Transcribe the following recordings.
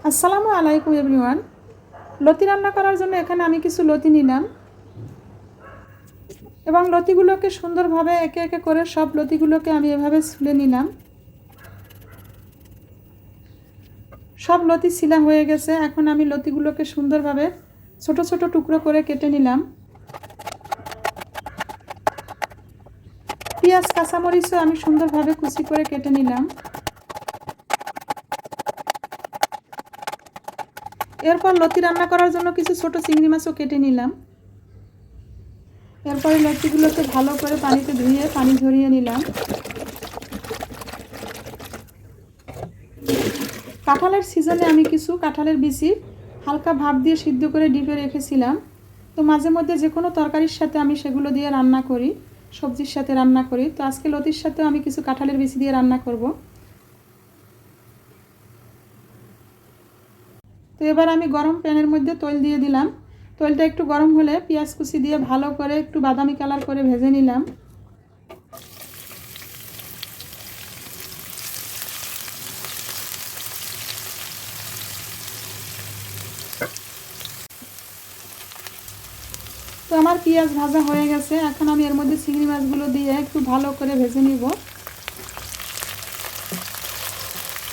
আসসালামু আলাইকুম এভরিওয়ান। লতি রান্না করার জন্য এখানে আমি কিছু লতি নিলাম এবং লতিগুলোকে সুন্দরভাবে একে একে করে সব লতিগুলোকে আমি এভাবে ছুলে নিলাম। সব লতি ছিলা হয়ে গেছে। এখন আমি লতিগুলোকে সুন্দরভাবে ছোট ছোট টুকরো করে কেটে নিলাম। পেঁয়াজ কাঁচামরিচও আমি সুন্দরভাবে কুচি করে কেটে নিলাম। এরপর লতি রান্না করার জন্য কিছু ছোট চিংড়ি মাছও কেটে নিলাম। এরপরে লতিগুলোকে ভালো করে পানিতে ধুয়ে পানি ঝরিয়ে নিলাম। কাঁঠালের সিজনে আমি কিছু কাঁঠালের বিচি হালকা ভাপ দিয়ে সিদ্ধ করে ডিপে রেখেছিলাম। তো মাঝে মধ্যে যে কোনো তরকারির সাথে আমি সেগুলো দিয়ে রান্না করি, সবজির সাথে রান্না করি। তো আজকে লতির সাথেও আমি কিছু কাঁঠালের বিচি দিয়ে রান্না করব। তো এবার আমি গরম প্যানের মধ্যে তৈল দিয়ে দিলাম। তৈলটা একটু গরম হলে পেঁয়াজ কুচি দিয়ে ভালো করে একটু বাদামি কালার করে ভেজে নিলাম। তো আমার পেঁয়াজ ভাজা হয়ে গেছে। এখন আমি এর মধ্যে চিংড়ি মাছগুলো দিয়ে একটু ভালো করে ভেজে নিব।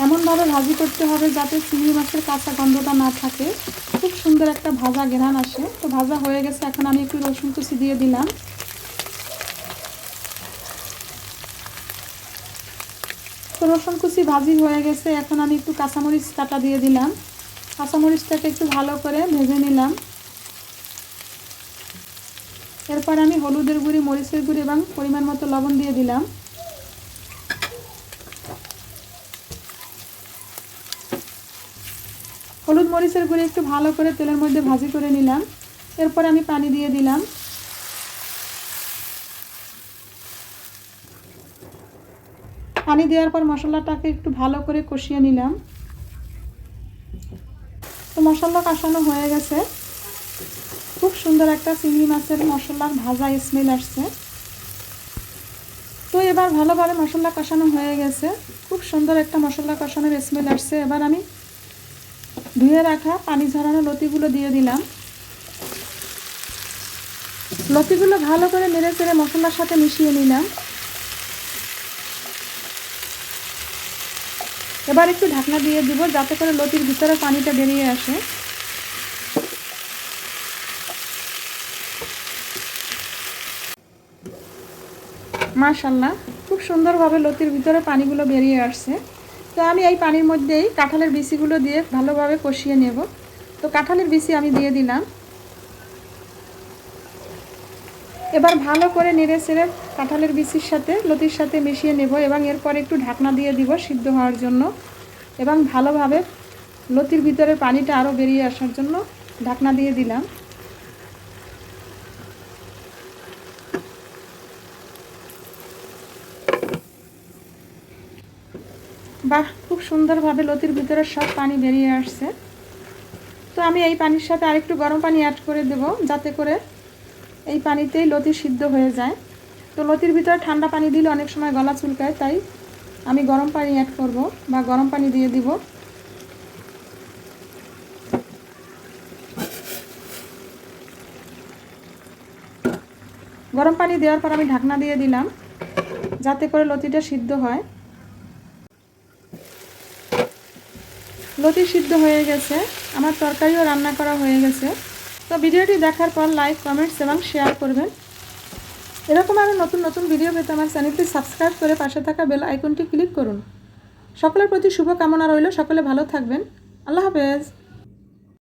এমনভাবে ভাজি করতে হবে যাতে চিংড়ি মাছের কাঁচা গন্ধটা না থাকে, খুব সুন্দর একটা ভাজা ঘ্রাণ আসে। তো ভাজা হয়ে গেছে। এখন আমি একটু রসুন কুচি দিয়ে দিলাম। তো রসুন কুচি ভাজি হয়ে গেছে। এখন আমি একটু কাঁচামরিচ কাটা দিয়ে দিলাম। কাঁচামরিচটাকে একটু ভালো করে ভেজে নিলাম। এরপর আমি হলুদের গুঁড়ি, মরিচের গুঁড়ি এবং পরিমাণ মতো লবণ দিয়ে দিলাম। হলুদ মরিচের গুঁড়ি একটু ভালো করে তেলের মধ্যে ভাজি করে নিলাম। এরপর আমি পানি দিয়ে দিলাম। পানি দেওয়ার পর মশলাটাকে একটু ভালো করে কষিয়ে নিলাম। তো মশলা কষানো হয়ে গেছে। খুব সুন্দর একটা চিংড়ি মাছের মশলার ভাজা স্মেল আসছে। তো এবার ভালোভাবে মশলা কষানো হয়ে গেছে। খুব সুন্দর একটা মশলা কষানোর স্মেল আসছে। এবার আমি ধুয়ে রাখা পানি ঝরানো লতিগুলো দিয়ে দিলাম। লতিগুলো ভালো করে নেড়ে চেড়ে মশলার সাথে মিশিয়ে নিলাম। এবার একটু ঢাকনা দিয়ে দিব যাতে করে লতির ভিতরে পানিটা বেরিয়ে আসে। মাশাআল্লাহ, খুব সুন্দরভাবে লতির ভিতরে পানিগুলো বেরিয়ে আসছে। তো আমি এই পানির মধ্যেই কাঁঠালের বিচিগুলো দিয়ে ভালোভাবে কষিয়ে নেব। তো কাঁঠালের বিচি আমি দিয়ে দিলাম। এবার ভালো করে নেড়ে চেড়ে কাঁঠালের বিচির সাথে লতির সাথে মিশিয়ে নেব এবং এরপর একটু ঢাকনা দিয়ে দিব সিদ্ধ হওয়ার জন্য এবং ভালোভাবে লতির ভিতরে পানিটা আরও বেরিয়ে আসার জন্য ঢাকনা দিয়ে দিলাম। বাহ, খুব সুন্দরভাবে লতির ভিতরে সব পানি বেরিয়ে আসছে। তো আমি এই পানির সাথে আরেকটু গরম পানি অ্যাড করে দেব যাতে করে এই পানিতেই লতি সিদ্ধ হয়ে যায়। তো লতির ভিতরে ঠান্ডা পানি দিলে অনেক সময় গলা চুলকায়, তাই আমি গরম পানি অ্যাড করব বা গরম পানি দিয়ে দিব। গরম পানি দেওয়ার পর আমি ঢাকনা দিয়ে দিলাম যাতে করে লতিটা সিদ্ধ হয়। লতি সিদ্ধ হয়ে গেছে, আমার তরকারিও রান্না করা হয়ে গেছে। তো ভিডিওটি দেখার পর লাইক, কমেন্টস এবং শেয়ার করবেন। এরকম আরও নতুন নতুন ভিডিও পেতে আমার চ্যানেলটি সাবস্ক্রাইব করে পাশে থাকা বেল আইকনটি ক্লিক করুন। সকলের প্রতি শুভকামনা রইল। সকলে ভালো থাকবেন। আল্লাহ হাফেজ।